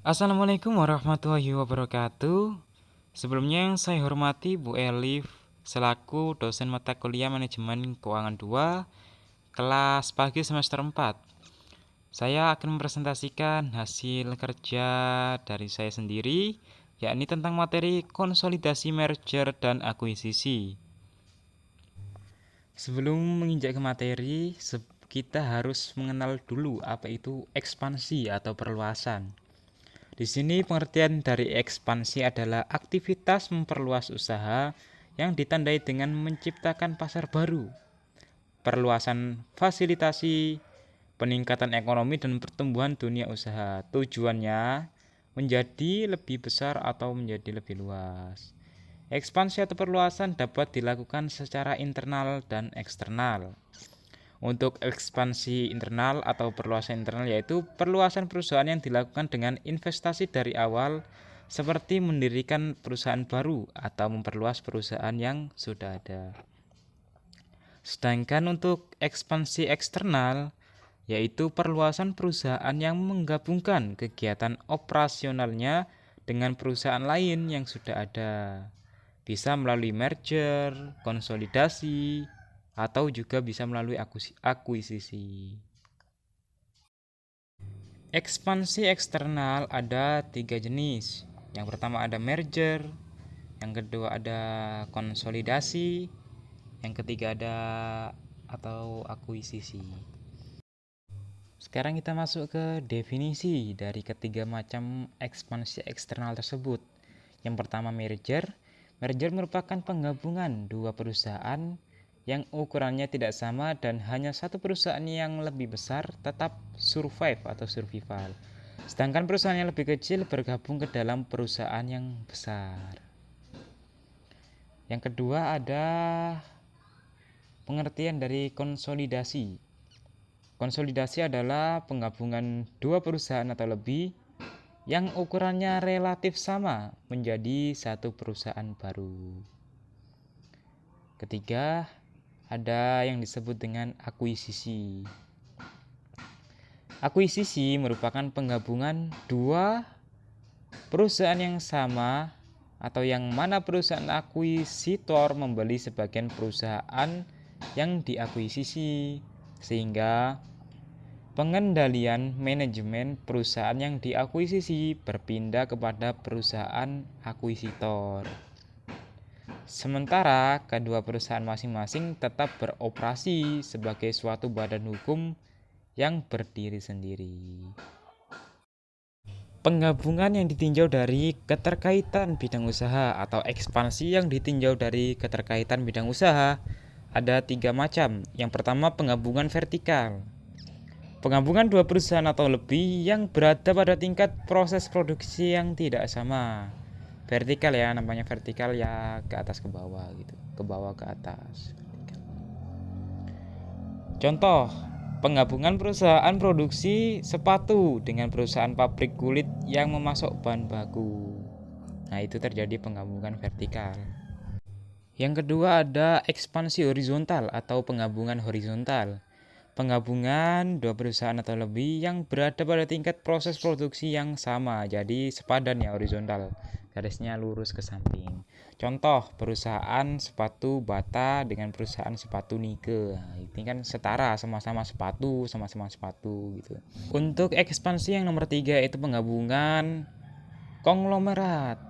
Assalamualaikum warahmatullahi wabarakatuh. Sebelumnya yang saya hormati Bu Elif selaku dosen mata kuliah Manajemen Keuangan 2 kelas pagi semester 4. Saya akan mempresentasikan hasil kerja dari saya sendiri, yakni tentang materi konsolidasi merger dan akuisisi. Sebelum menginjak ke materi, kita harus mengenal dulu apa itu ekspansi atau perluasan. Di sini pengertian dari ekspansi adalah aktivitas memperluas usaha yang ditandai dengan menciptakan pasar baru, perluasan fasilitasi, peningkatan ekonomi dan pertumbuhan dunia usaha. Tujuannya menjadi lebih besar atau menjadi lebih luas. Ekspansi atau perluasan dapat dilakukan secara internal dan eksternal. Untuk ekspansi internal atau perluasan internal yaitu perluasan perusahaan yang dilakukan dengan investasi dari awal seperti mendirikan perusahaan baru atau memperluas perusahaan yang sudah ada. Sedangkan untuk ekspansi eksternal yaitu perluasan perusahaan yang menggabungkan kegiatan operasionalnya dengan perusahaan lain yang sudah ada. Bisa melalui merger, konsolidasi, atau juga bisa melalui akuisisi. Ekspansi eksternal ada 3 jenis. Yang pertama ada merger, yang kedua ada konsolidasi, yang ketiga ada atau akuisisi. Sekarang kita masuk ke definisi dari ketiga macam ekspansi eksternal tersebut. Yang pertama merger. Merger merupakan penggabungan dua perusahaan yang ukurannya tidak sama dan hanya satu perusahaan yang lebih besar tetap survive atau survival. Sedangkan perusahaan yang lebih kecil bergabung ke dalam perusahaan yang besar. Yang kedua ada pengertian dari konsolidasi. Konsolidasi adalah penggabungan dua perusahaan atau lebih yang ukurannya relatif sama menjadi satu perusahaan baru. Ketiga, ada yang disebut dengan akuisisi. Akuisisi merupakan penggabungan dua perusahaan yang sama atau yang mana perusahaan akuisitor membeli sebagian perusahaan yang diakuisisi sehingga pengendalian manajemen perusahaan yang diakuisisi berpindah kepada perusahaan akuisitor. Sementara kedua perusahaan masing-masing tetap beroperasi sebagai suatu badan hukum yang berdiri sendiri. Penggabungan yang ditinjau dari keterkaitan bidang usaha atau ekspansi yang ditinjau dari keterkaitan bidang usaha ada 3 macam. Yang pertama penggabungan vertikal. Penggabungan dua perusahaan atau lebih yang berada pada tingkat proses produksi yang tidak sama. Vertikal ya, namanya vertikal ya ke atas ke bawah gitu, ke bawah ke atas. Contoh, penggabungan perusahaan produksi sepatu dengan perusahaan pabrik kulit yang memasok bahan baku. Nah, itu terjadi penggabungan vertikal. Yang kedua ada ekspansi horizontal atau penggabungan horizontal. Penggabungan dua perusahaan atau lebih yang berada pada tingkat proses produksi yang sama, jadi sepadan ya horizontal, garisnya lurus ke samping. Contoh perusahaan sepatu Bata dengan perusahaan sepatu Nike, nah, ini kan setara, sama-sama sepatu gitu. Untuk ekspansi yang nomor 3 itu penggabungan konglomerat.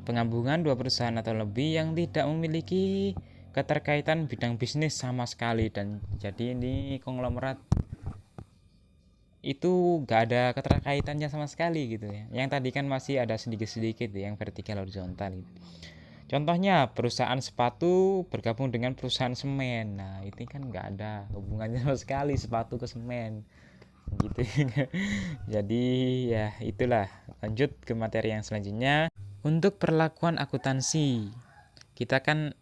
Penggabungan dua perusahaan atau lebih yang tidak memiliki keterkaitan bidang bisnis sama sekali, dan jadi ini konglomerat itu gak ada keterkaitannya sama sekali gitu ya. Yang tadi kan masih ada sedikit-sedikit yang vertikal horizontal gitu. Contohnya perusahaan sepatu bergabung dengan perusahaan semen. Nah, ini kan nggak ada hubungannya sama sekali sepatu ke semen gitu. Jadi ya itulah. Lanjut ke materi yang selanjutnya. Untuk perlakuan akuntansi, kita kan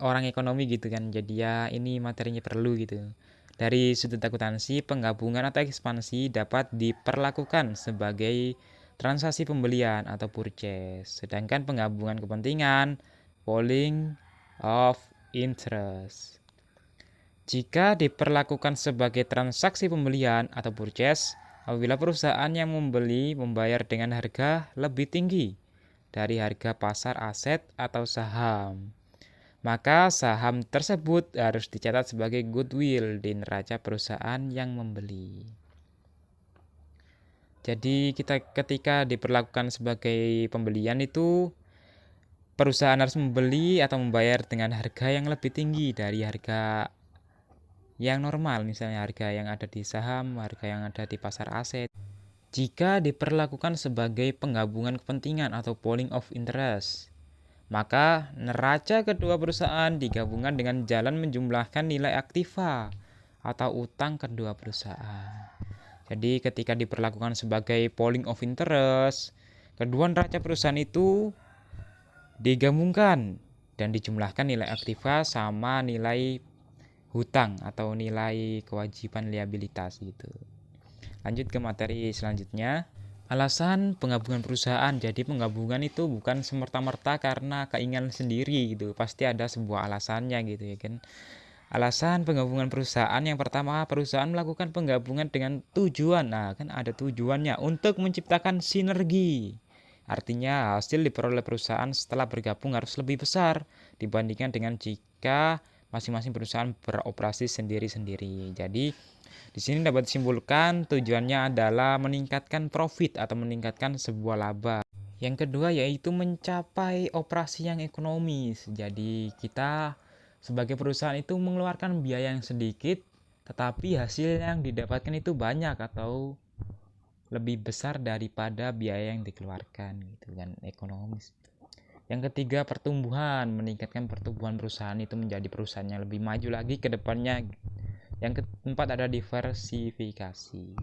orang ekonomi gitu kan, jadi ya ini materinya perlu gitu. Dari sudut akuntansi, penggabungan atau ekspansi dapat diperlakukan sebagai transaksi pembelian atau purchase, sedangkan penggabungan kepentingan pooling of interest. Jika diperlakukan sebagai transaksi pembelian atau purchase, Apabila perusahaan yang membeli membayar dengan harga lebih tinggi dari harga pasar aset atau saham, maka saham tersebut harus dicatat sebagai goodwill di neraca perusahaan yang membeli. Jadi ketika diperlakukan sebagai pembelian itu, perusahaan harus membeli atau membayar dengan harga yang lebih tinggi dari harga yang normal, misalnya harga yang ada di saham, harga yang ada di pasar aset. Jika diperlakukan sebagai penggabungan kepentingan atau pooling of interest, maka neraca kedua perusahaan digabungkan dengan jalan menjumlahkan nilai aktiva atau utang kedua perusahaan. Jadi ketika diperlakukan sebagai pooling of interest, kedua neraca perusahaan itu digabungkan dan dijumlahkan nilai aktiva sama nilai hutang atau nilai kewajiban liabilitas gitu. Lanjut ke materi selanjutnya. Alasan penggabungan perusahaan. Jadi penggabungan itu bukan semerta-merta karena keinginan sendiri gitu. Pasti ada sebuah alasannya gitu ya kan. Alasan penggabungan perusahaan yang pertama, perusahaan melakukan penggabungan dengan tujuan. Nah, kan ada tujuannya untuk menciptakan sinergi. Artinya hasil diperoleh perusahaan setelah bergabung harus lebih besar dibandingkan dengan jika masing-masing perusahaan beroperasi sendiri-sendiri. Jadi di sini dapat disimpulkan tujuannya adalah meningkatkan profit atau meningkatkan sebuah laba. Yang kedua yaitu mencapai operasi yang ekonomis. Jadi kita sebagai perusahaan itu mengeluarkan biaya yang sedikit, tetapi hasil yang didapatkan itu banyak atau lebih besar daripada biaya yang dikeluarkan gitu kan, ekonomis. Yang ketiga pertumbuhan, meningkatkan pertumbuhan perusahaan itu menjadi perusahaan yang lebih maju lagi ke depannya. Yang keempat ada diversifikasi.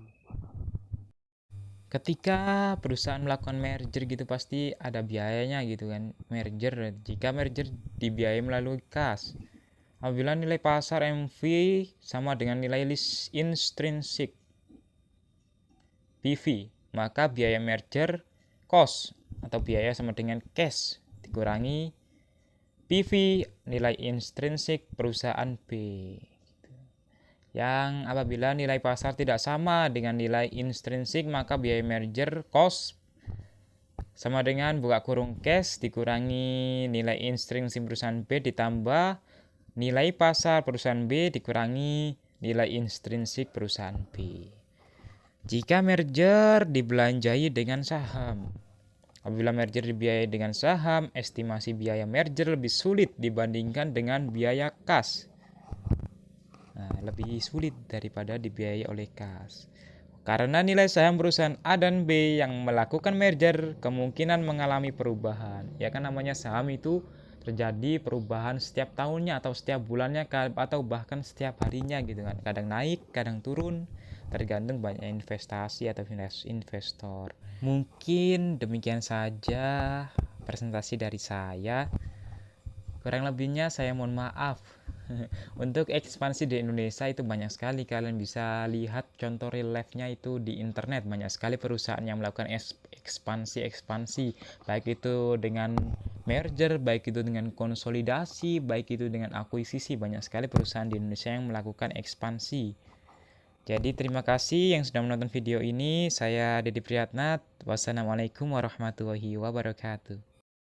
Ketika perusahaan melakukan merger gitu pasti ada biayanya gitu kan. Jika merger dibiayai melalui kas. Apabila nilai pasar MV sama dengan nilai list intrinsic PV, maka biaya merger cost atau biaya sama dengan cash dikurangi PV nilai intrinsik perusahaan B. Yang apabila nilai pasar tidak sama dengan nilai intrinsik, maka biaya merger cost sama dengan buka kurung cash dikurangi nilai intrinsik perusahaan B ditambah nilai pasar perusahaan B dikurangi nilai intrinsik perusahaan B. Jika merger dibelanjai dengan saham. Apabila merger dibiayai dengan saham, estimasi biaya merger lebih sulit dibandingkan dengan biaya kas. Nah, lebih sulit daripada dibiayai oleh kas. Karena nilai saham perusahaan A dan B yang melakukan merger kemungkinan mengalami perubahan. Ya kan namanya saham itu terjadi perubahan setiap tahunnya atau setiap bulannya atau bahkan setiap harinya gitu kan. Kadang naik, kadang turun, tergantung banyak investasi atau investor. Mungkin demikian saja presentasi dari saya. Kurang lebihnya saya mohon maaf. Untuk ekspansi di Indonesia itu banyak sekali, kalian bisa lihat contoh real life-nya itu di internet. Banyak sekali perusahaan yang melakukan ekspansi baik itu dengan merger, baik itu dengan konsolidasi, baik itu dengan akuisisi. Banyak sekali perusahaan di Indonesia yang melakukan ekspansi. Jadi terima kasih yang sudah menonton video ini. Saya Dedi Priyatna. Wassalamualaikum warahmatullahi wabarakatuh.